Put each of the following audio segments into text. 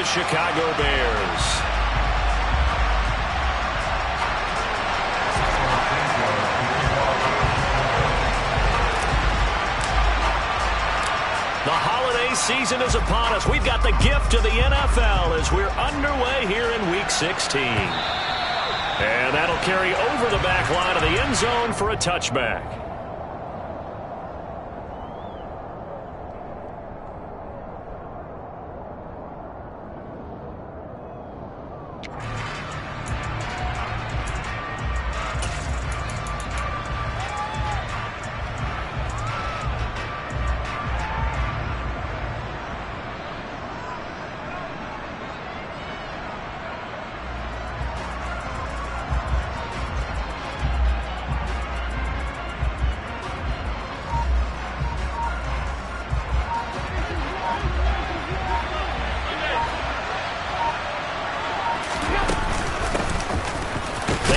Chicago Bears. The holiday season is upon us. We've got the gift of the NFL as we're underway here in Week 16. And that'll carry over the back line of the end zone for a touchback.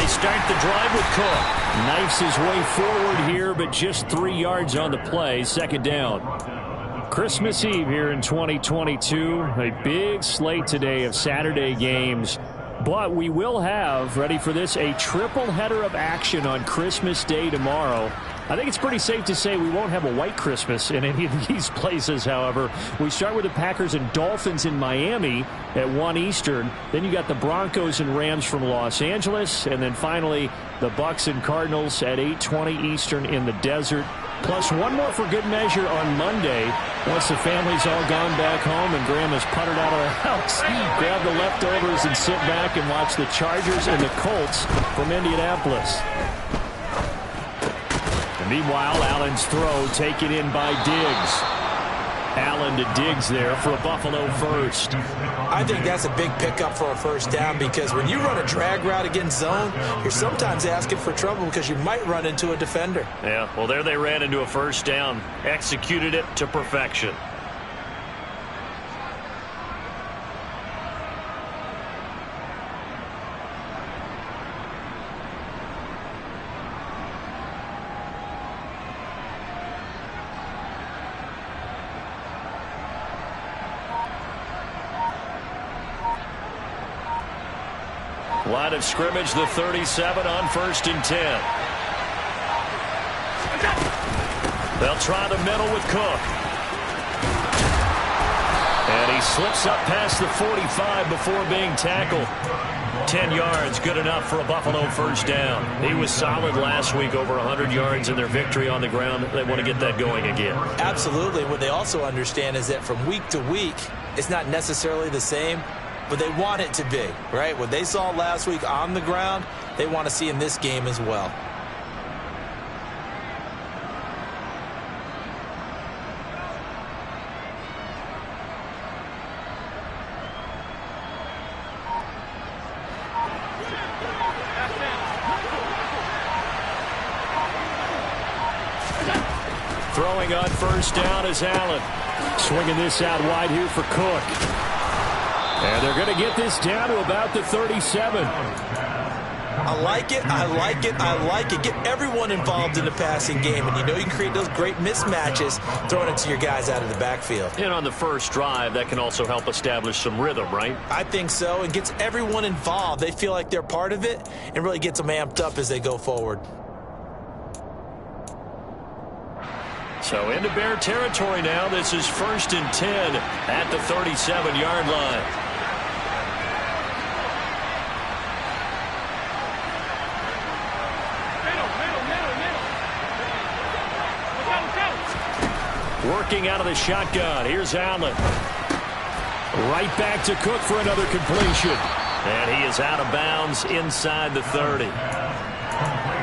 Start the drive with Cook. Knifes his way forward here, but just 3 yards on the play. Second down. Christmas Eve here in 2022. A big slate today of Saturday games. But we will have, ready for this, a triple header of action on Christmas Day tomorrow. I think it's pretty safe to say we won't have a white Christmas in any of these places, however. We start with the Packers and Dolphins in Miami at 1 Eastern. Then you got the Broncos and Rams from Los Angeles. And then finally, the Bucks and Cardinals at 8:20 Eastern in the desert. Plus one more for good measure on Monday. Once the family's all gone back home and Grandma's puttered out of the house, grab the leftovers and sit back and watch the Chargers and the Colts from Indianapolis. Meanwhile, Allen's throw taken in by Diggs. Allen to Diggs there for a Buffalo first. I think that's a big pickup for a first down because when you run a drag route against zone, you're sometimes asking for trouble because you might run into a defender. Yeah, well, there they ran into a first down. Executed it to perfection. Line of scrimmage, the 37 on 1st and 10. They'll try the middle with Cook. And he slips up past the 45 before being tackled. 10 yards, good enough for a Buffalo first down. He was solid last week, over 100 yards in their victory on the ground. They want to get that going again. Absolutely. What they also understand is that from week to week, it's not necessarily the same, but they want it to be, right? What they saw last week on the ground, they want to see in this game as well. Throwing on first down is Allen. Swinging this out wide here for Cook. And they're going to get this down to about the 37. I like it, I like it, I like it. Get everyone involved in the passing game. And you know you can create those great mismatches throwing it to your guys out of the backfield. And on the first drive, that can also help establish some rhythm, right? I think so. It gets everyone involved. They feel like they're part of it and really gets them amped up as they go forward. So into Bear territory now. This is 1st and 10 at the 37-yard line. Working out of the shotgun. Here's Allen. Right back to Cook for another completion. And he is out of bounds inside the 30.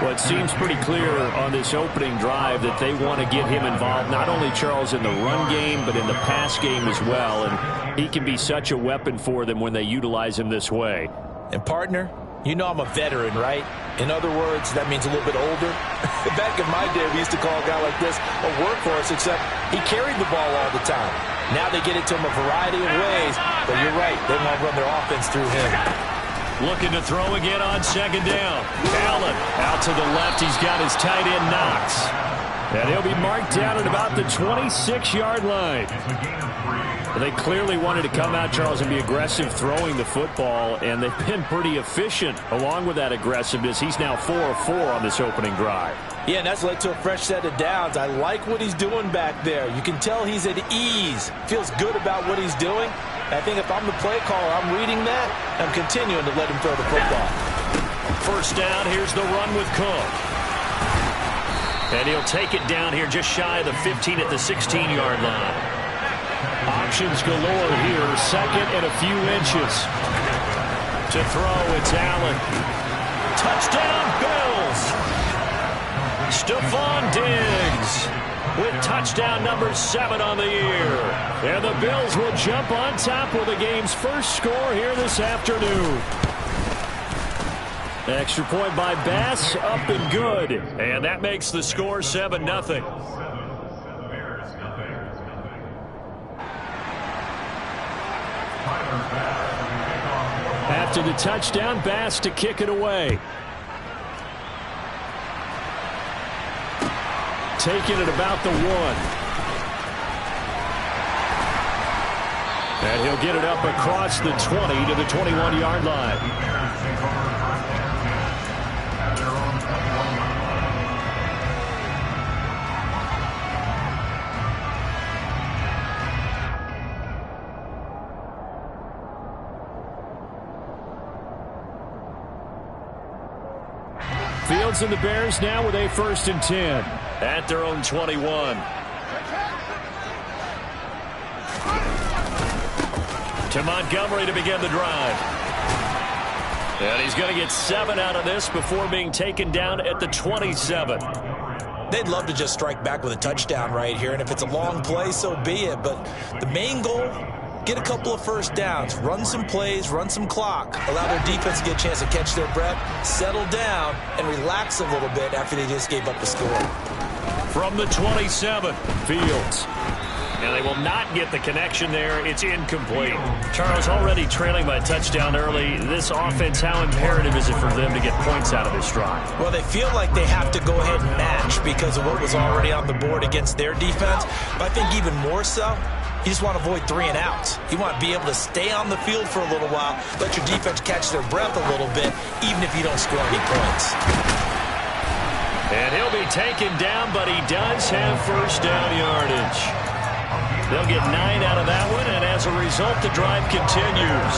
Well, it seems pretty clear on this opening drive that they want to get him involved, not only, Charles, in the run game, but in the pass game as well. And he can be such a weapon for them when they utilize him this way. And, partner, you know I'm a veteran, right? In other words, that means a little bit older. Back in my day, we used to call a guy like this a workhorse, except he carried the ball all the time. Now they get it to him a variety of ways, but you're right, they want to run their offense through him. Looking to throw again on second down. Allen out to the left. He's got his tight end Knox. And he'll be marked down at about the 26-yard line. They clearly wanted to come out, Charles, and be aggressive throwing the football, and they've been pretty efficient along with that aggressiveness. He's now 4 of 4 on this opening drive. Yeah, and that's led to a fresh set of downs. I like what he's doing back there. You can tell he's at ease. Feels good about what he's doing. I think if I'm the play caller, I'm reading that. I'm continuing to let him throw the football. First down, here's the run with Cook. And he'll take it down here just shy of the 15 at the 16-yard line. Options galore here. Second and a few inches. To throw, it's Allen. Touchdown, Bills. Stephon Diggs with touchdown number 7 on the year. And the Bills will jump on top with the game's first score here this afternoon. Extra point by Bass, up and good. And that makes the score 7-0. After the touchdown, Bass to kick it away. Taking it about the 1. And he'll get it up across the 20 to the 21-yard line. Fields and the Bears now with a 1st and 10 at their own 21. To Montgomery to begin the drive. And he's going to get 7 out of this before being taken down at the 27. They'd love to just strike back with a touchdown right here, and if it's a long play, so be it. But the main goal, get a couple of first downs, run some plays, run some clock, allow their defense to get a chance to catch their breath, settle down, and relax a little bit after they just gave up the score. From the 27, Fields. And they will not get the connection there. It's incomplete. Charles, already trailing by a touchdown early. This offense, how imperative is it for them to get points out of this drive? Well, they feel like they have to go ahead and match because of what was already on the board against their defense. But I think even more so, you just want to avoid 3 and outs. You want to be able to stay on the field for a little while, let your defense catch their breath a little bit, even if you don't score any points. And he'll be taken down, but he does have first down yardage. They'll get 9 out of that one, and as a result, the drive continues.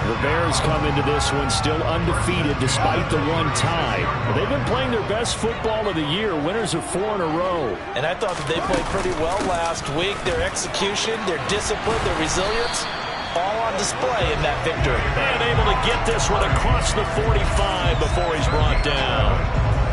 The Bears come into this one still undefeated despite the 1 tie. They've been playing their best football of the year, winners of 4 in a row. And I thought that they played pretty well last week. Their execution, their discipline, their resilience, all on display in that victory. And able to get this one across the 45 before he's brought down.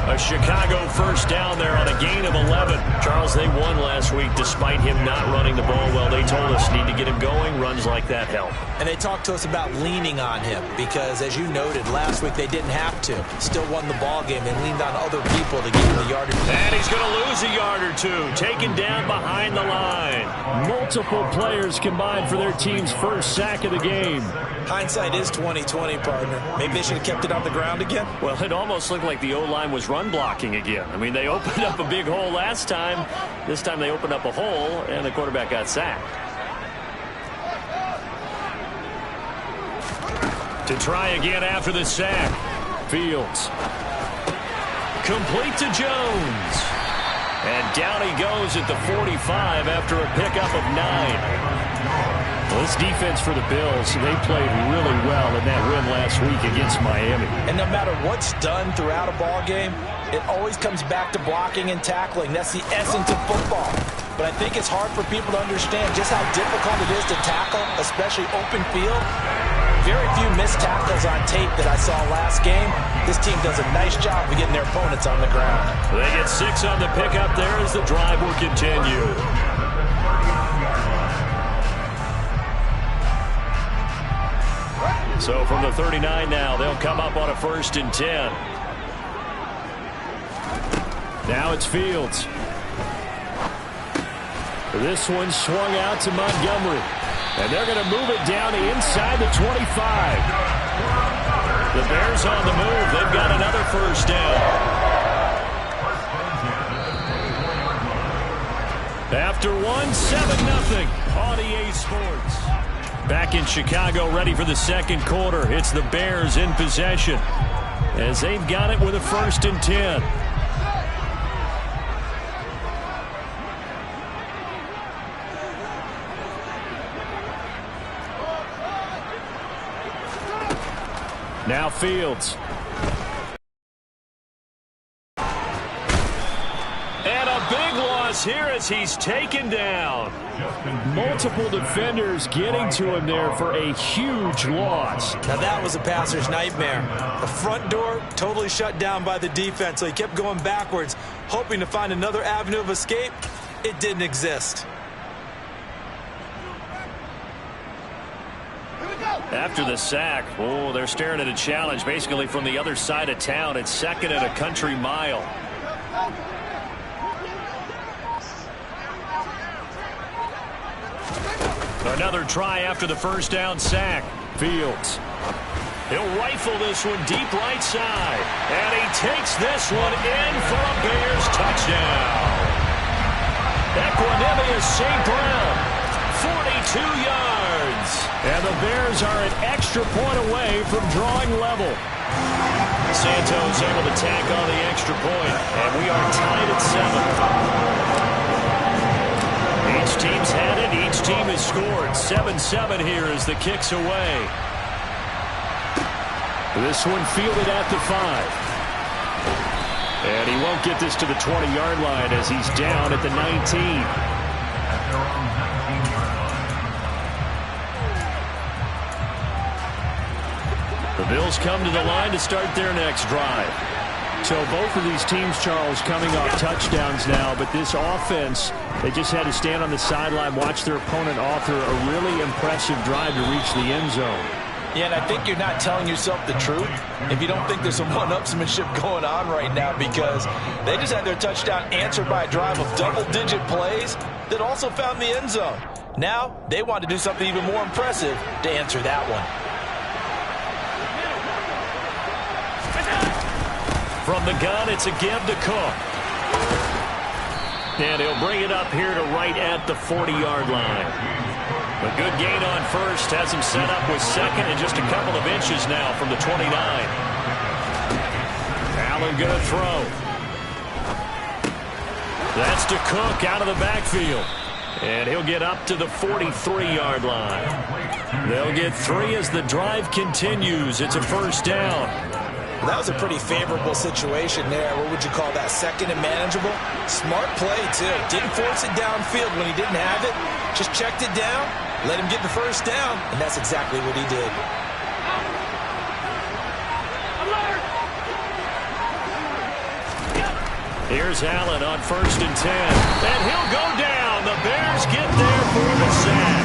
A Chicago first down there on a gain of 11. Charles, they won last week despite him not running the ball well. They told us need to get him going. Runs like that help. And they talked to us about leaning on him because, as you noted, last week they didn't have to. Still won the ball game. They leaned on other people to get him the yardage. And he's going to lose a yard or 2. Taken down behind the line. Multiple players combined for their team's first sack of the game. Hindsight is 20/20, partner. Maybe they should have kept it on the ground again. Well, it almost looked like the O-line was run blocking again. I mean, they opened up a big hole last time. This time they opened up a hole, and the quarterback got sacked. To try again after the sack. Fields. Complete to Jones. And down he goes at the 45 after a pickup of 9. Well, this defense for the Bills, they played really well in that win last week against Miami. And no matter what's done throughout a ball game, it always comes back to blocking and tackling. That's the essence of football. But I think it's hard for people to understand just how difficult it is to tackle, especially open field. Very few missed tackles on tape that I saw last game. This team does a nice job of getting their opponents on the ground. They get 6 on the pickup there as the drive will continue. So from the 39 now, they'll come up on a 1st and 10. Now it's Fields. This one swung out to Montgomery. And they're going to move it down inside the 25. The Bears on the move. They've got another first down. After one, 7-0 on EA Sports. Back in Chicago, ready for the second quarter. It's the Bears in possession as they've got it with a 1st and 10. Now Fields. And a big loss here as he's taken down. Multiple defenders getting to him there for a huge loss. Now that was a passer's nightmare. The front door totally shut down by the defense, so he kept going backwards, hoping to find another avenue of escape. It didn't exist. After the sack, oh, they're staring at a challenge basically from the other side of town. It's 2nd and a country mile. Another try after the 1st down sack. Fields. He'll rifle this one deep right side. And he takes this one in for a Bears touchdown. Equanimous St. Brown. 42 yards. And the Bears are an extra point away from drawing level. Santos able to tack on the extra point. And we are tied at 7. Each team's had it. Each team has scored. 7-7 here as the kick's away. This one fielded at the 5. And he won't get this to the 20-yard line as he's down at the 19. The Bills come to the line to start their next drive. So both of these teams, Charles, coming off touchdowns now, but this offense, they just had to stand on the sideline, watch their opponent author a really impressive drive to reach the end zone. Yeah, and I think you're not telling yourself the truth if you don't think there's some one-upsmanship going on right now, because they just had their touchdown answered by a drive of double-digit plays that also found the end zone. Now they want to do something even more impressive to answer that one. From the gun, it's a give to Cook. And he'll bring it up here to right at the 40-yard line. A good gain on 1st has him set up with 2nd and just a couple of inches now from the 29. Allen going to throw. That's to Cook out of the backfield. And he'll get up to the 43-yard line. They'll get 3 as the drive continues. It's a 1st down. That was a pretty favorable situation there. What would you call that? 2nd and manageable? Smart play, too. Didn't force it downfield when he didn't have it. Just checked it down, let him get the 1st down, and that's exactly what he did. Here's Allen on 1st and 10. And he'll go down. The Bears get there for the sack.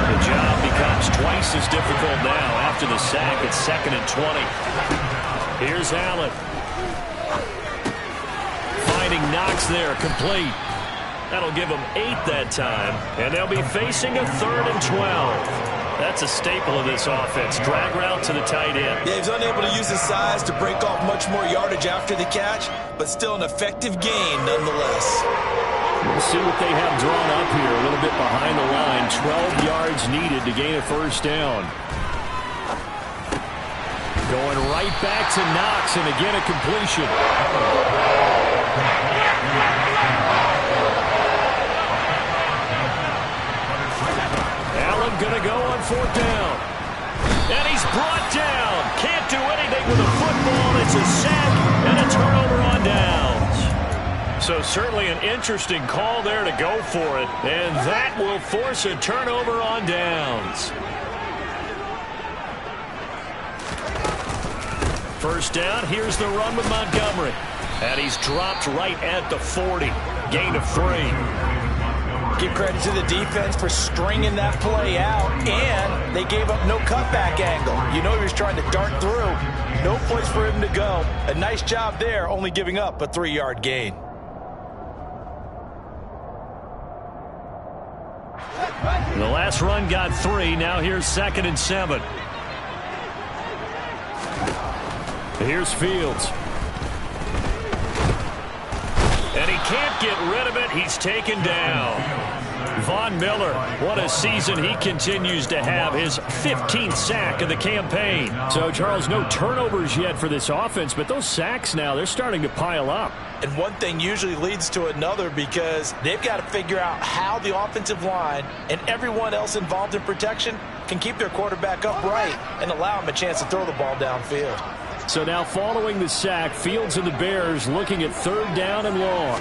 The job becomes twice as difficult now after the sack. It's 2nd and 20. Here's Allen. Finding Knox there, complete. That'll give them 8 that time. And they'll be facing a 3rd and 12. That's a staple of this offense. Drag route to the tight end. Yeah, he's unable to use his size to break off much more yardage after the catch, but still an effective gain nonetheless. We'll see what they have drawn up here. A little bit behind the line. 12 yards needed to gain a 1st down. Going right back to Knox, and again a completion. Allen going to go on 4th down. And he's brought down. Can't do anything with a football. It's a sack and a turnover on downs. So certainly an interesting call there to go for it. And that will force a turnover on downs. 1st down. Here's the run with Montgomery. And he's dropped right at the 40. Gain of 3. Give credit to the defense for stringing that play out, and they gave up no cutback angle. You know he was trying to dart through. No place for him to go. A nice job there, only giving up a 3-yard gain. The last run got 3. Now here's 2nd and 7. Here's Fields. And he can't get rid of it. He's taken down. Von Miller, what a season he continues to have. His 15th sack of the campaign. So, Charles, no turnovers yet for this offense, but those sacks now, they're starting to pile up. And one thing usually leads to another because they've got to figure out how the offensive line and everyone else involved in protection can keep their quarterback upright and allow him a chance to throw the ball downfield. So now following the sack, Fields and the Bears looking at 3rd down and long.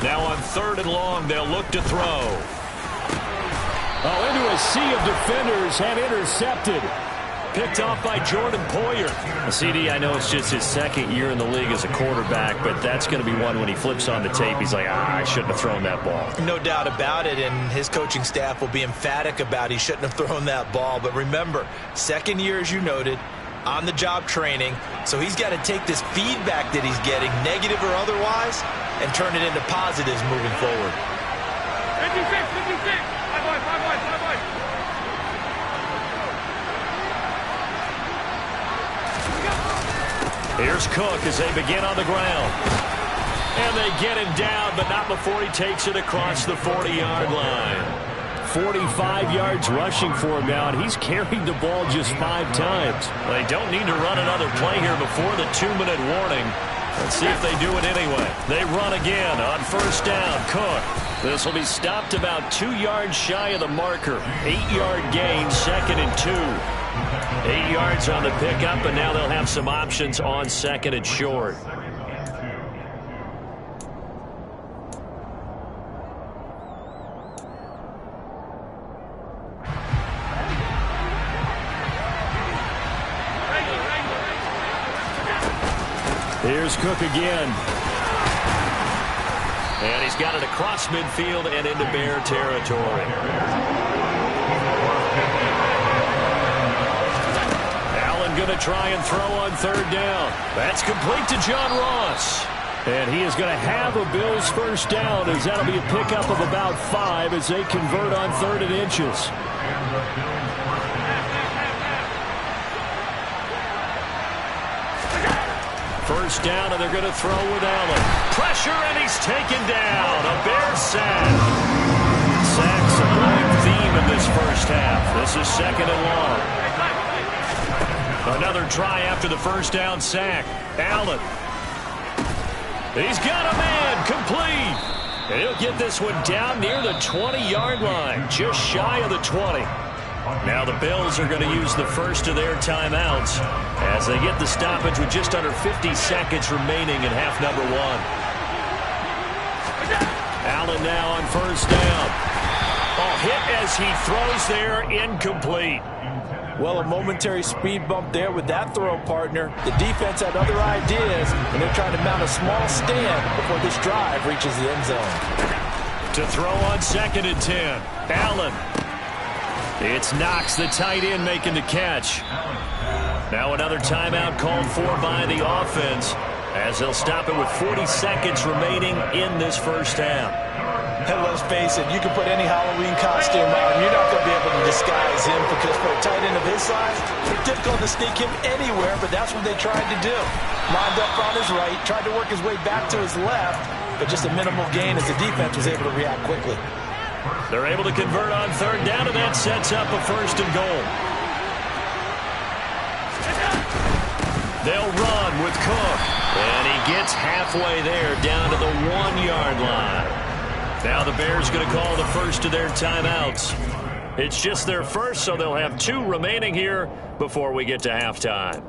Now on 3rd and long, they'll look to throw. Oh, into a sea of defenders and intercepted. Picked off by Jordan Poyer. CD, I know it's just his 2nd year in the league as a quarterback, but that's going to be one when he flips on the tape, he's like, I shouldn't have thrown that ball. No doubt about it, and his coaching staff will be emphatic about he shouldn't have thrown that ball. But remember, 2nd year, as you noted, on-the-job training, so he's got to take this feedback that he's getting, negative or otherwise, and turn it into positives moving forward. 56, 56. Five boys. Here's Cook as they begin on the ground. And they get him down, but not before he takes it across the 40-yard line. 45 yards rushing for him now, and he's carried the ball just 5 times. They don't need to run another play here before the 2-minute warning. Let's see if they do it anyway. They run again on 1st down. Cook. This will be stopped about 2 yards shy of the marker. 8-yard gain, 2nd and 2. 8 yards on the pickup, and now they'll have some options on 2nd and short. Here's Cook again. And he's got it across midfield and into Bear territory. Allen going to try and throw on 3rd down. That's complete to John Ross. And he is going to have a Bills 1st down, as that'll be a pickup of about 5 as they convert on 3rd and inches. First down, and they're going to throw with Allen. Pressure, and he's taken down. A Bear sack. Sacks a running theme in this first half. This is 2nd and long. Another try after the first down sack. Allen. He's got a man. Complete. And he'll get this one down near the 20-yard line. Just shy of the 20. Now the Bills are going to use the first of their timeouts as they get the stoppage with just under 50 seconds remaining in half number 1. Allen now on 1st down. Oh, hit as he throws there, incomplete. Well, a momentary speed bump there with that throw, partner. The defense had other ideas, and they're trying to mount a small stand before this drive reaches the end zone. To throw on 2nd and 10. Allen. It's Knox, the tight end, making the catch. Now another timeout called for by the offense as they'll stop it with 40 seconds remaining in this first half. And let's face it, you can put any Halloween costume on. You're not going to be able to disguise him because for a tight end of his size, it's difficult to sneak him anywhere, but that's what they tried to do. Lined up on his right, tried to work his way back to his left, but just a minimal gain as the defense was able to react quickly. They're able to convert on 3rd down, and that sets up a 1st and goal. They'll run with Cook, and he gets halfway there down to the 1-yard line. Now the Bears going to call the first of their timeouts. It's just their first, so they'll have 2 remaining here before we get to halftime.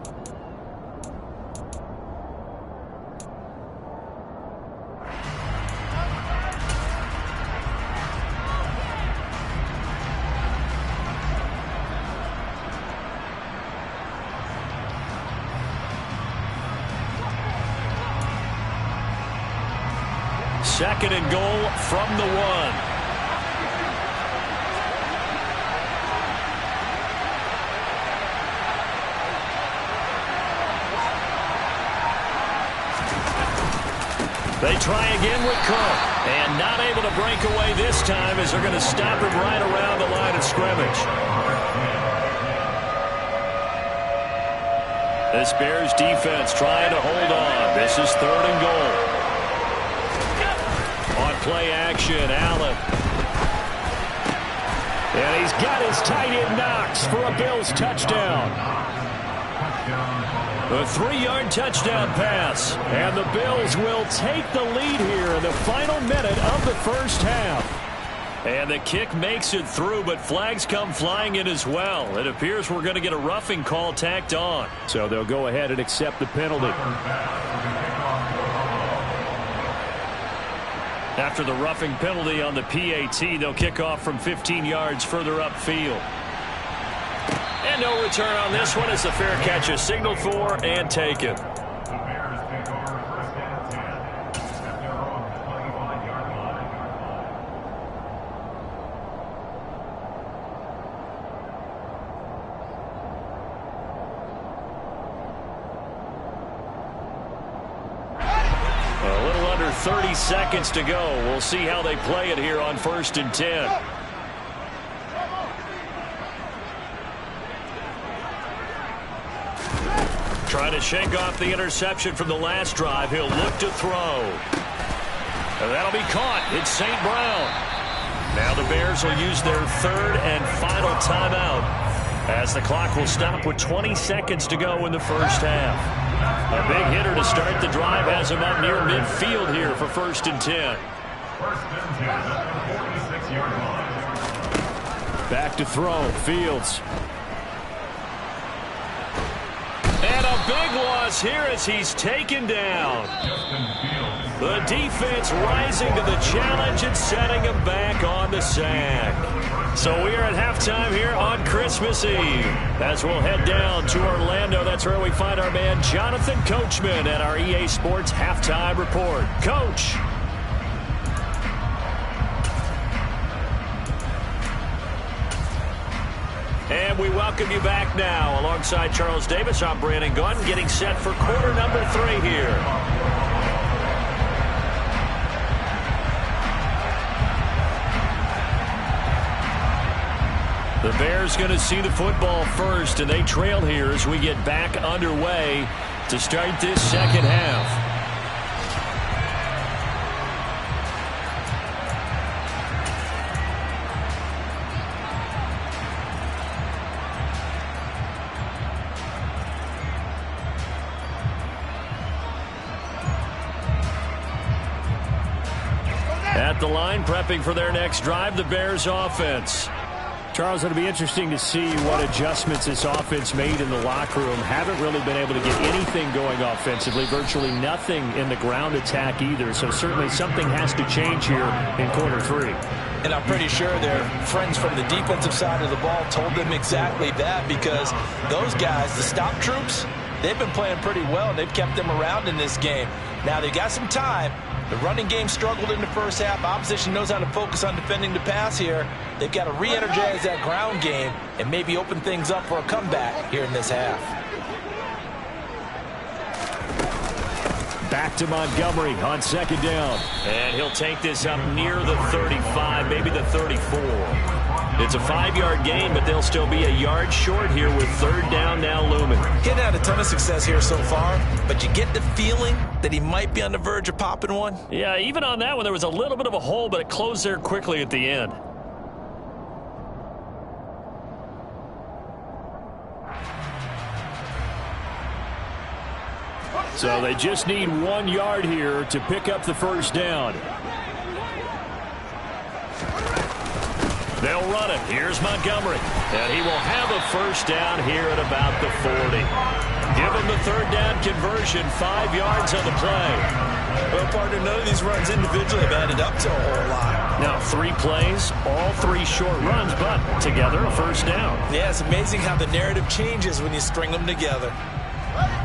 Second and goal from the 1. They try again with Cook, and not able to break away this time as they're going to stop him right around the line of scrimmage. This Bears defense trying to hold on. This is 3rd and goal. play action. Allen. And he's got his tight end Knox for a Bills touchdown. A 3-yard touchdown pass. And the Bills will take the lead here in the final minute of the first half. And the kick makes it through, but flags come flying in as well. It appears we're going to get a roughing call tacked on. So they'll go ahead and accept the penalty. After the roughing penalty on the PAT, they'll kick off from 15 yards further upfield. And no return on this one as the fair catch is signaled for and taken. A little under 30 seconds to go. We'll see how they play it here on 1st and 10. Trying to shake off the interception from the last drive. He'll look to throw. And that'll be caught. It's St. Brown. Now the Bears will use their 3rd and final timeout as the clock will stop with 20 seconds to go in the first half. A big hitter to start the drive has him up near midfield here for 1st and 10. Back to throw. Fields. And a big loss here as he's taken down. The defense rising to the challenge and setting him back on the sack. So we are at halftime here on Christmas Eve. As we'll head down to Orlando, that's where we find our man Jonathan Coachman at our EA Sports Halftime Report. Coach. And we welcome you back now. Alongside Charles Davis, I'm Brandon Gunn, getting set for quarter number 3 here. The Bears going to see the football first, and they trail here as we get back underway to start this second half. At the line, prepping for their next drive, the Bears offense. Charles, it'll be interesting to see what adjustments this offense made in the locker room. Haven't really been able to get anything going offensively, virtually nothing in the ground attack either. So certainly something has to change here in quarter 3. And I'm pretty sure their friends from the defensive side of the ball told them exactly that, because those guys, the stop troops, they've been playing pretty well. They've kept them around in this game. Now they got some time. The running game struggled in the first half. Opposition knows how to focus on defending the pass here. They've got to re-energize that ground game and maybe open things up for a comeback here in this half. Back to Montgomery on 2nd down. And he'll take this up near the 35, maybe the 34. It's a 5-yard gain, but they'll still be a yard short here with 3rd down now looming. He's had a ton of success here so far, but you get the feeling that he might be on the verge of popping one. Yeah, even on that one, there was a little bit of a hole, but it closed there quickly at the end. So they just need 1 yard here to pick up the 1st down. They'll run it. Here's Montgomery. And he will have a 1st down here at about the 40. Give him the 3rd down conversion, 5 yards on the play. Well, partner, none of these runs individually have added up to a whole lot. Now, 3 plays, all 3 short runs, but together a 1st down. Yeah, it's amazing how the narrative changes when you string them together.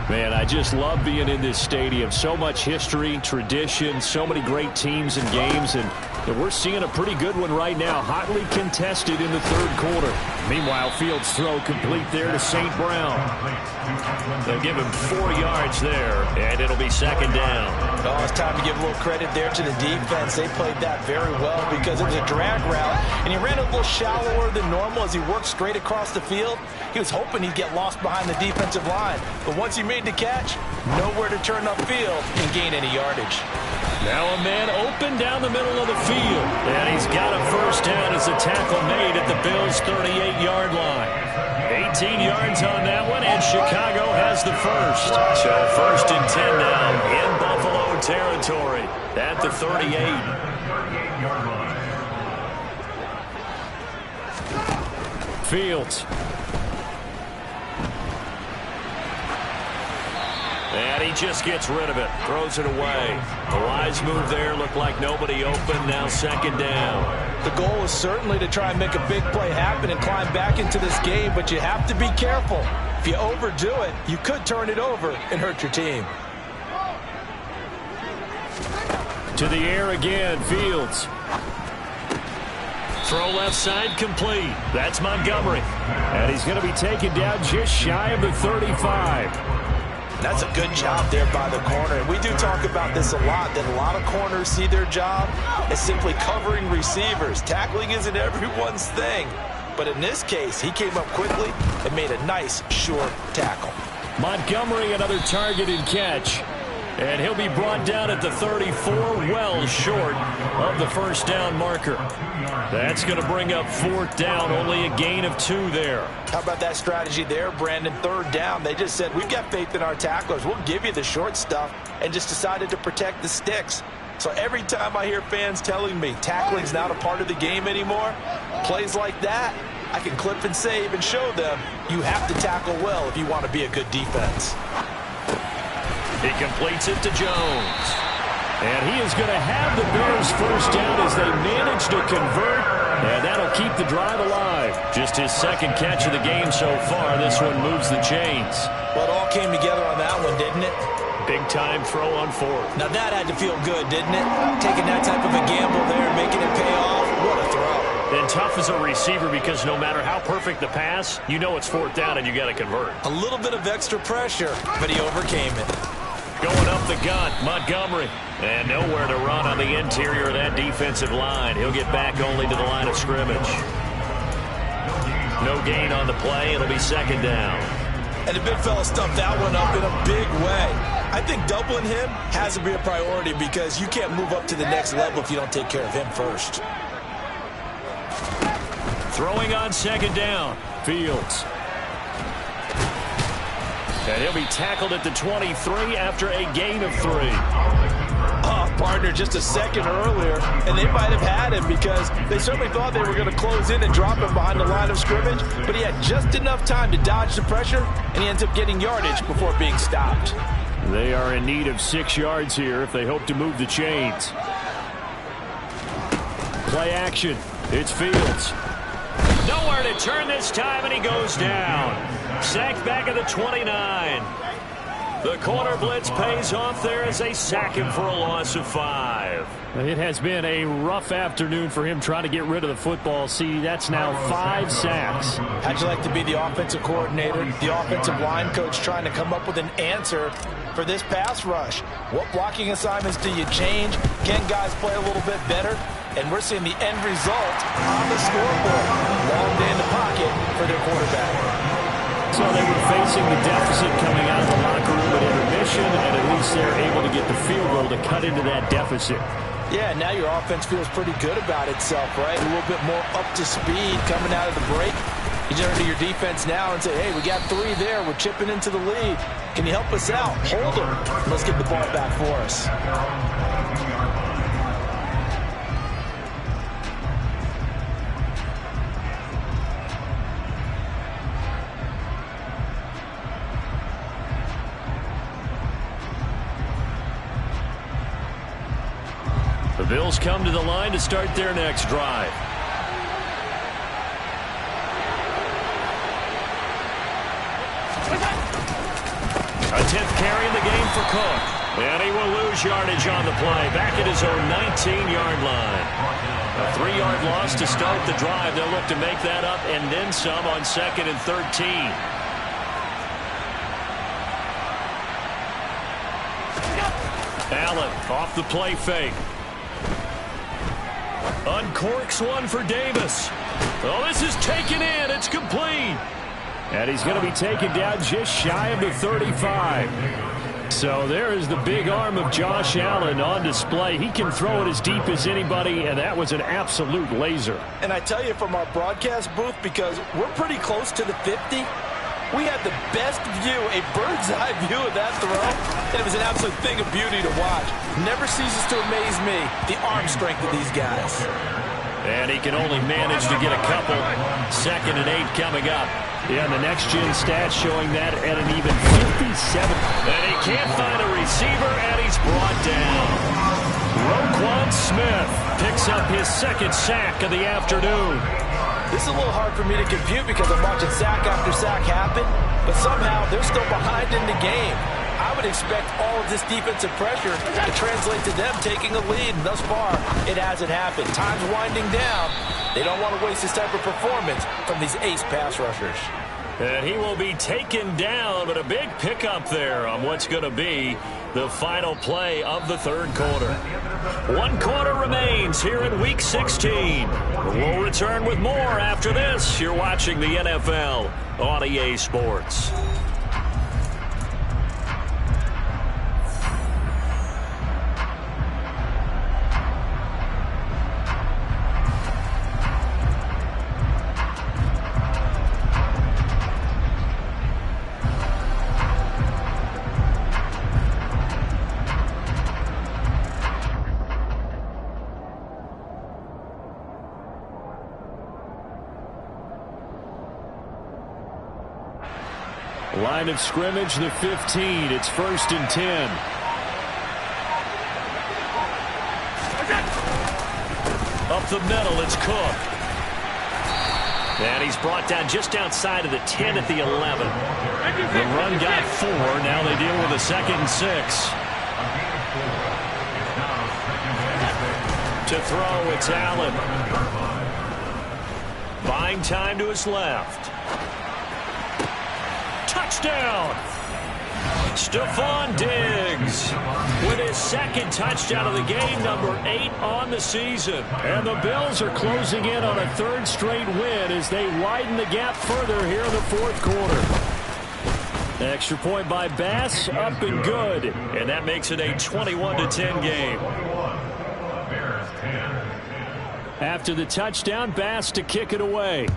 Man, I just love being in this stadium. So much history, tradition, so many great teams and games, and we're seeing a pretty good one right now. Hotly contested in the 3rd quarter. Meanwhile, Fields' throw complete there to St. Brown. They'll give him 4 yards there, and it'll be 2nd down. Oh, it's time to give a little credit there to the defense. They played that very well because it was a drag route, and he ran a little shallower than normal as he worked straight across the field. He was hoping he'd get lost behind the defensive line, but once he made the catch, nowhere to turn upfield and gain any yardage. Now a man open down the middle of the field. And he's got a first down as a tackle made at the Bills' 38-yard line. 18 yards on that one, and Chicago has the first. So 1st and 10 now in Buffalo territory at the 38. Fields. And he just gets rid of it, throws it away. A wise move there, looked like nobody open, now 2nd down. The goal is certainly to try and make a big play happen and climb back into this game, but you have to be careful. If you overdo it, you could turn it over and hurt your team. To the air again, Fields. Throw left side complete. That's Montgomery. And he's going to be taken down just shy of the 35. That's a good job there by the corner. And we do talk about this a lot, that a lot of corners see their job as simply covering receivers. Tackling isn't everyone's thing. But in this case, he came up quickly and made a nice, short tackle. Montgomery, another target and catch. And he'll be brought down at the 34, well short of the first down marker. That's going to bring up 4th down, only a gain of 2 there. How about that strategy there, Brandon? 3rd down, they just said, we've got faith in our tacklers. We'll give you the short stuff, and just decided to protect the sticks. So every time I hear fans telling me tackling's not a part of the game anymore, plays like that, I can clip and save and show them you have to tackle well if you want to be a good defense. He completes it to Jones. And he is going to have the Bears first down as they manage to convert. And that'll keep the drive alive. Just his 2nd catch of the game so far. This one moves the chains. Well, it all came together on that one, didn't it? Big time throw on 4th. Now that had to feel good, didn't it? Taking that type of a gamble there, making it pay off. What a throw. And tough as a receiver because no matter how perfect the pass, you know it's 4th down and you got to convert. A little bit of extra pressure, but he overcame it. Going up the gut, Montgomery. And nowhere to run on the interior of that defensive line. He'll get back only to the line of scrimmage. No gain on the play. It'll be 2nd down. And the big fella stuffed that one up in a big way. I think doubling him has to be a priority because you can't move up to the next level if you don't take care of him first. Throwing on 2nd down, Fields. And he'll be tackled at the 23 after a gain of 3. Partner, just a second earlier, and they might have had him because they certainly thought they were going to close in and drop him behind the line of scrimmage, but he had just enough time to dodge the pressure, and he ends up getting yardage before being stopped. They are in need of 6 yards here if they hope to move the chains. Play action. It's Fields. Nowhere to turn this time, and he goes down. Sacked back at the 29. The corner blitz pays off there as they sack him for a loss of 5. It has been a rough afternoon for him trying to get rid of the football. See, that's now 5 sacks. How'd you like to be the offensive coordinator, the offensive line coach trying to come up with an answer for this pass rush? What blocking assignments do you change? Can guys play a little bit better? And we're seeing the end result on the scoreboard. Long day in the pocket for their quarterback. So they were facing the deficit coming out of the locker room at intermission, and at least they're able to get the field goal to cut into that deficit. Yeah, now your offense feels pretty good about itself, right? A little bit more up to speed coming out of the break. You turn to your defense now and say, hey, we got 3 there. We're chipping into the lead. Can you help us out? Hold them. Let's get the ball back for us. The Bills come to the line to start their next drive. A 10th carry in the game for Cook. And he will lose yardage on the play. Back at his own 19-yard line. A 3-yard loss to start the drive. They'll look to make that up and then some on 2nd and 13. Allen off the play fake. Uncorks one for Davis. Oh, this is taken in. It's complete. And he's going to be taken down just shy of the 35. So there is the big arm of Josh Allen on display. He can throw it as deep as anybody, and that was an absolute laser. And I tell you, from our broadcast booth, because we're pretty close to the 50, we had the best view, a bird's-eye view of that throw, and it was an absolute thing of beauty to watch. Never ceases to amaze me, the arm strength of these guys. And he can only manage to get a couple. 2nd and 8 coming up. Yeah, the next-gen stats showing that at an even 57. And he can't find a receiver, and he's brought down. Roquan Smith picks up his 2nd sack of the afternoon. This is a little hard for me to compute because I'm watching sack after sack happen, but somehow they're still behind in the game. I would expect all of this defensive pressure to translate to them taking a lead, and thus far, it hasn't happened. Time's winding down. They don't want to waste this type of performance from these ace pass rushers. And he will be taken down, but a big pickup there on what's going to be the final play of the 3rd quarter. 1 quarter remains here in Week 16. We'll return with more after this. You're watching the NFL on EA Sports. Line of scrimmage, the 15. It's 1st and 10. Up the middle, it's Cook. And he's brought down just outside of the 10 at the 11. The run got 4. Now they deal with a 2nd and 6. To throw, it's Allen. Buying time to his left. Touchdown! Stephon Diggs with his 2nd touchdown of the game, number 8 on the season. And the Bills are closing in on a 3rd straight win as they widen the gap further here in the 4th quarter. Extra point by Bass, up and good. And that makes it a 21-10 game. After the touchdown, Bass to kick it away.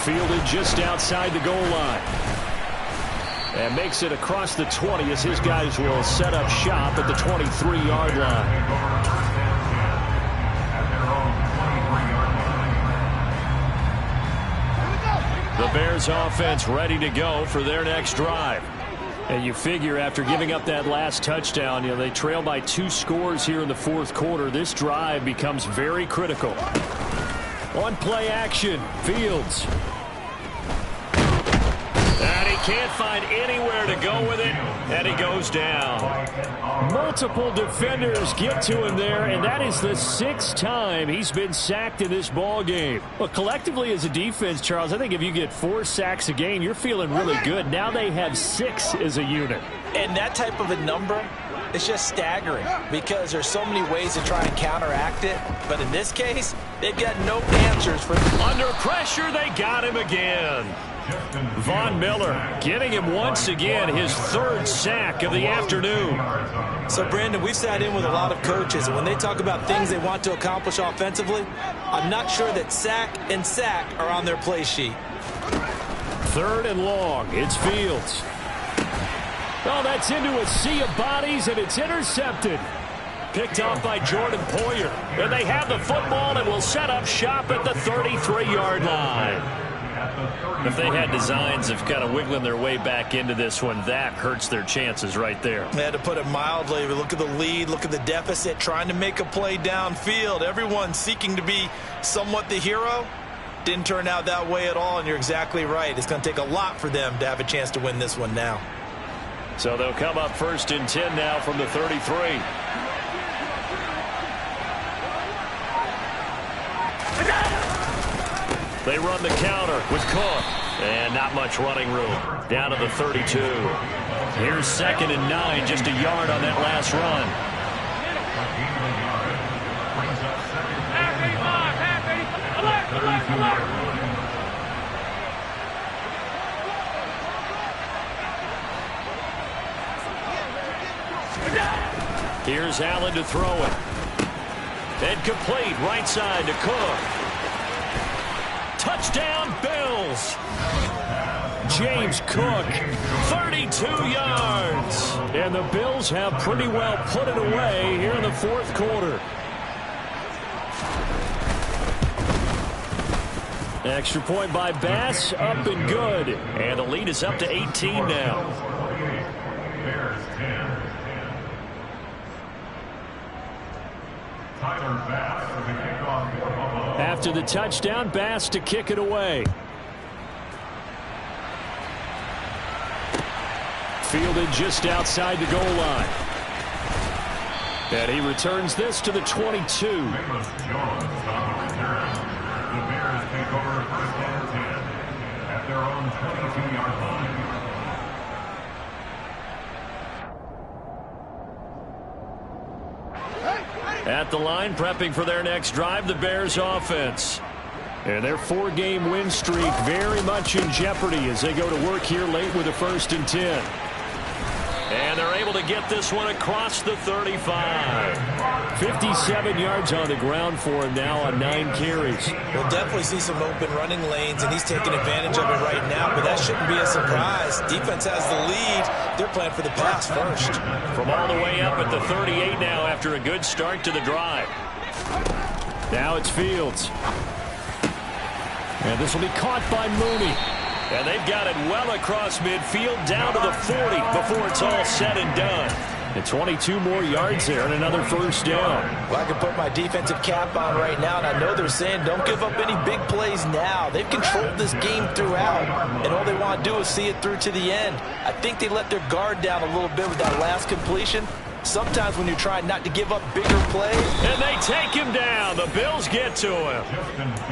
Fielded just outside the goal line. And makes it across the 20 as his guys will set up shop at the 23-yard line. The Bears offense ready to go for their next drive. And you figure after giving up that last touchdown, they trail by 2 scores here in the 4th quarter. This drive becomes very critical. On play action, Fields. And he can't find anywhere to go with it, and he goes down. Multiple defenders get to him there, and that is the 6th time he's been sacked in this ball game. Well, collectively as a defense, Charles, I think if you get 4 sacks a game, you're feeling really good. Now they have 6 as a unit. And that type of a number, it's just staggering because there's so many ways to try and counteract it. But in this case, they've got no answers for it. Under pressure, they got him again. Von Miller getting him once again, his 3rd sack of the afternoon. So, Brandon, we've sat in with a lot of coaches, and when they talk about things they want to accomplish offensively, I'm not sure that sack and sack are on their play sheet. 3rd and long. It's Fields. Oh, that's into a sea of bodies, and it's intercepted. Picked off by Jordan Poyer. And they have the football and will set up shop at the 33-yard line. If they had designs of kind of wiggling their way back into this one, that hurts their chances right there. They had to put it mildly. Look at the lead, look at the deficit, trying to make a play downfield. Everyone seeking to be somewhat the hero. Didn't turn out that way at all, and you're exactly right. It's going to take a lot for them to have a chance to win this one now. So they'll come up 1st and 10 now from the 33. They run the counter with Cook. And not much running room. Down to the 32. Here's 2nd and 9. Just a yard on that last run. Here's Allen to throw it. Incomplete. Right side to Cook. Touchdown, Bills. James Cook, 32 yards. And the Bills have pretty well put it away here in the fourth quarter. Extra point by Bass, up and good. And the lead is up to 18 now. After the touchdown, Bass to kick it away. Fielded just outside the goal line. And he returns this to the 22. At the line, prepping for their next drive, the Bears offense. And their 4-game win streak very much in jeopardy as they go to work here late with a 1st and 10. And they're able to get this one across the 35. 57 yards on the ground for him now on 9 carries. We'll definitely see some open running lanes, and he's taking advantage of it right now, but that shouldn't be a surprise. Defense has the lead. They're playing for the pass first. From all the way up at the 38 now after a good start to the drive. Now it's Fields. And this will be caught by Mooney. And they've got it well across midfield down to the 40 before it's all said and done. And 22 more yards there and another 1st down. Well, I can put my defensive cap on right now, and I know they're saying don't give up any big plays now. They've controlled this game throughout, and all they want to do is see it through to the end. I think they let their guard down a little bit with that last completion. Sometimes when you're trying not to give up bigger plays. And they take him down. The Bills get to him.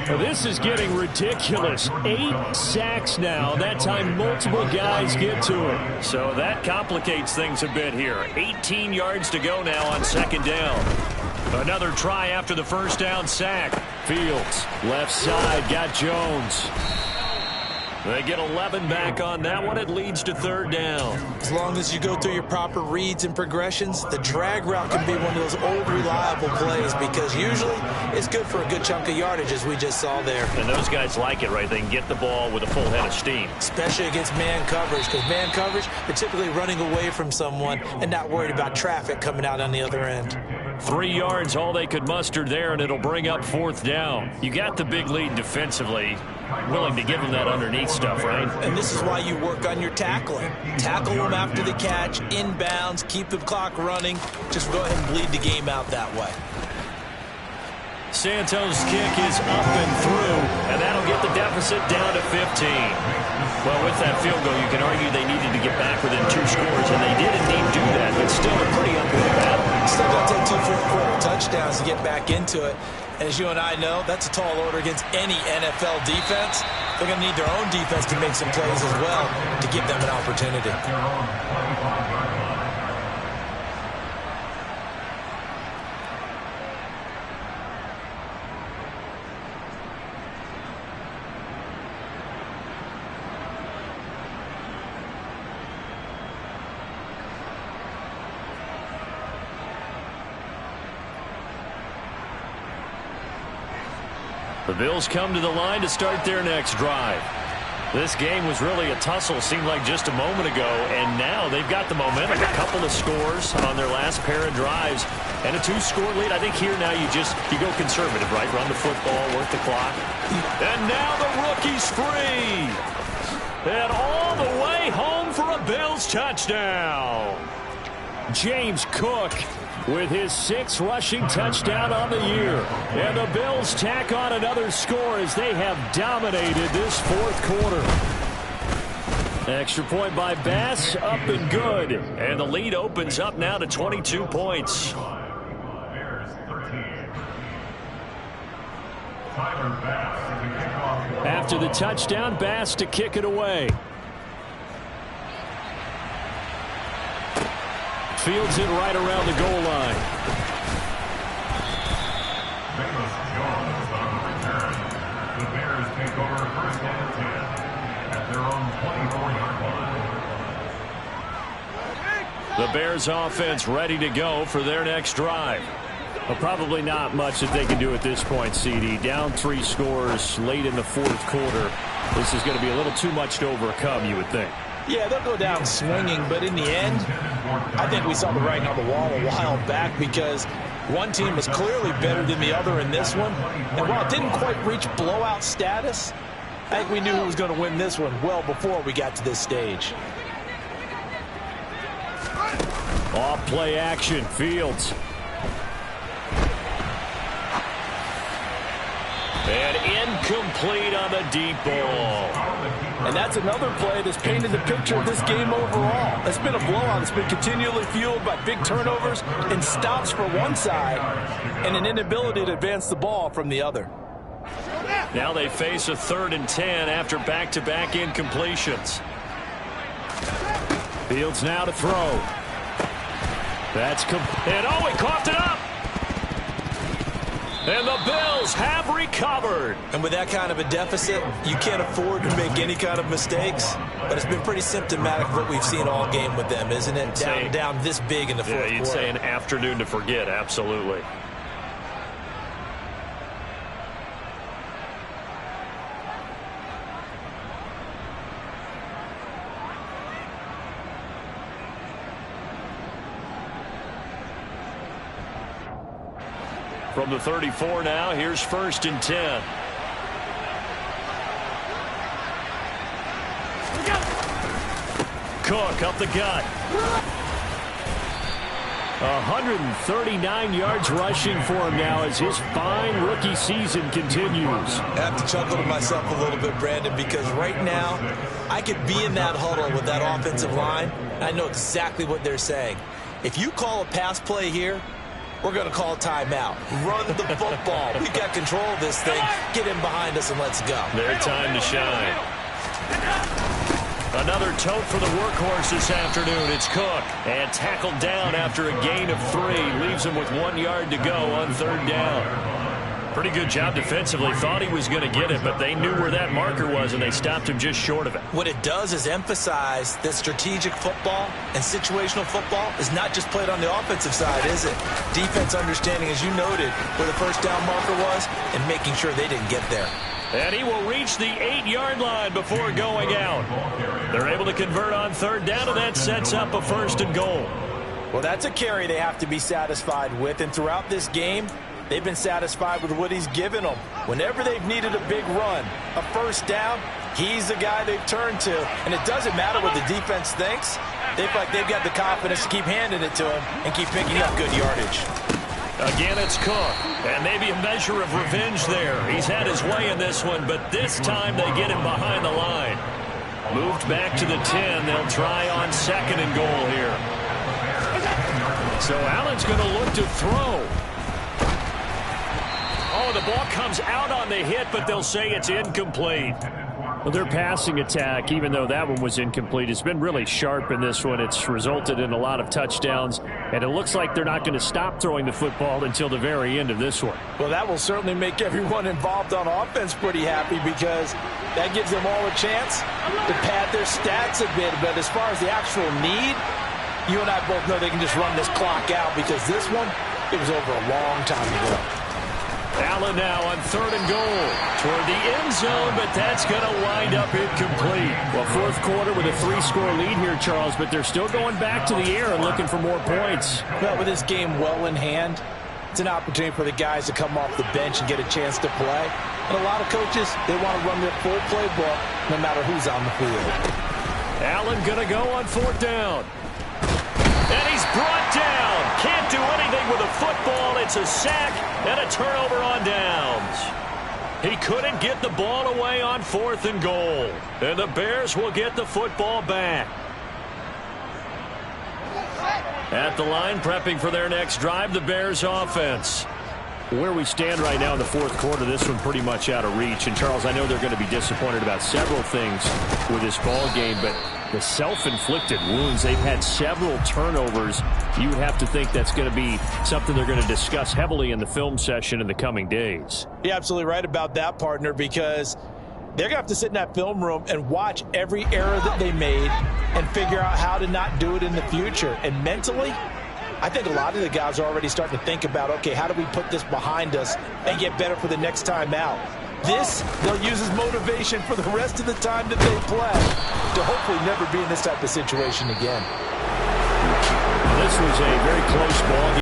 Well, this is getting ridiculous. 8 sacks now. That time multiple guys get to him. So that complicates things a bit here. 18 yards to go now on 2nd down. Another try after the 1st down sack. Fields, left side, got Jones. They get 11 back on that one. It leads to 3rd down. As long as you go through your proper reads and progressions, the drag route can be one of those old reliable plays because usually it's good for a good chunk of yardage as we just saw there. And those guys like it, right? They can get the ball with a full head of steam. Especially against man coverage, because man coverage, they're typically running away from someone and not worried about traffic coming out on the other end. 3 yards, all they could muster there, and it'll bring up 4th down. You got the big lead defensively. Willing to give them that underneath stuff, right? And this is why you work on your tackling. Tackle them after the catch, inbounds, keep the clock running. Just go ahead and bleed the game out that way. Santos' kick is up and through, and that'll get the deficit down to 15. Well, with that field goal, you can argue they needed to get back within 2 scores, and they did indeed do that, but still a pretty uphill battle. Still got to take 2 fourth-quarter touchdowns to get back into it. And as you and I know, that's a tall order against any NFL defense. They're going to need their own defense to make some plays as well to give them an opportunity. The Bills come to the line to start their next drive. This game was really a tussle, seemed like just a moment ago, and now they've got the momentum. A couple of scores on their last pair of drives, and a 2-score lead. I think here now you go conservative, right? Run the football, work the clock. And now the rookie's free. And all the way home for a Bills touchdown. James Cook with his 6th rushing touchdown on the year. And the Bills tack on another score as they have dominated this 4th quarter. Extra point by Bass, up and good. And the lead opens up now to 22 points. After the touchdown, Bass to kick it away. Fields it right around the goal line. The Bears take over 1st and 10 at their own 24-yard line. The Bears offense ready to go for their next drive. Well, probably not much that they can do at this point, CD. Down 3 scores late in the fourth quarter. This is going to be a little too much to overcome, you would think. Yeah, they'll go down swinging, but in the end, I think we saw the writing on the wall a while back because one team was clearly better than the other in this one. And while it didn't quite reach blowout status, I think we knew who was going to win this one well before we got to this stage. Off play action, Fields. And incomplete on the deep ball. And that's another play that's painted the picture of this game overall. It's been a blowout. It's been continually fueled by big turnovers and stops for one side and an inability to advance the ball from the other. Now they face a 3rd and 10 after back-to-back incompletions. Fields now to throw. That's and oh, he coughed it up. And the Bills have recovered. And with that kind of a deficit, you can't afford to make any kind of mistakes. But it's been pretty symptomatic of what we've seen all game with them, isn't it? Down this big in the fourth quarter. Yeah, you'd say an afternoon to forget, absolutely. From the 34 now, here's 1st and 10. Cook up the gut. 139 yards rushing for him now as his fine rookie season continues. I have to chuckle to myself a little bit, Brandon, because right now I could be in that huddle with that offensive line. I know exactly what they're saying. If you call a pass play here, we're going to call timeout. Run the football. We've got control of this thing. Get in behind us and let's go. Their time to shine. Another tote for the workhorse this afternoon. It's Cook. And tackled down after a gain of 3. Leaves him with 1 yard to go on 3rd down. Pretty good job defensively. Thought he was going to get it, but they knew where that marker was, and they stopped him just short of it. What it does is emphasize that strategic football and situational football is not just played on the offensive side, is it? Defense understanding, as you noted, where the 1st down marker was and making sure they didn't get there. And he will reach the 8-yard line before going out. They're able to convert on 3rd down, and that sets up a 1st and goal. Well, that's a carry they have to be satisfied with, and throughout this game, they've been satisfied with what he's given them. Whenever they've needed a big run, a 1st down, he's the guy they've turned to. And it doesn't matter what the defense thinks. They feel like they've got the confidence to keep handing it to him and keep picking up good yardage. Again, it's Cook. And maybe a measure of revenge there. He's had his way in this one, but this time they get him behind the line. Moved back to the 10. They'll try on 2nd and goal here. So Allen's going to look to throw. Oh, the ball comes out on the hit, but they'll say it's incomplete. Well, their passing attack, even though that one was incomplete, has been really sharp in this one. It's resulted in a lot of touchdowns, and it looks like they're not going to stop throwing the football until the very end of this one. Well, that will certainly make everyone involved on offense pretty happy because that gives them all a chance to pad their stats a bit. But as far as the actual need, you and I both know they can just run this clock out because this one, it was over a long time ago. Allen now on 3rd and goal toward the end zone, but that's going to wind up incomplete. Well, 4th quarter with a 3-score lead here, Charles, but they're still going back to the air and looking for more points. Well, with this game well in hand, it's an opportunity for the guys to come off the bench and get a chance to play. And a lot of coaches, they want to run their full playbook no matter who's on the field. Allen going to go on 4th down. And he's brought down. Can't do anything with a football. It's a sack and a turnover on downs. He couldn't get the ball away on 4th and goal. And the Bears will get the football back. At the line, prepping for their next drive, the Bears offense. Where we stand right now in the 4th quarter, this one pretty much out of reach. And, Charles, I know they're going to be disappointed about several things with this ball game, but the self-inflicted wounds, they've had several turnovers. You would have to think that's going to be something they're going to discuss heavily in the film session in the coming days. You're absolutely right about that, partner, because They're going to have to sit in that film room and watch every error that they made and figure out how to not do it in the future. And mentally, I think a lot of the guys are already starting to think about, okay, how do we put this behind us and get better for the next time out? This, they'll use as motivation for the rest of the time that they play to hopefully never be in this type of situation again. This was a very close ball game.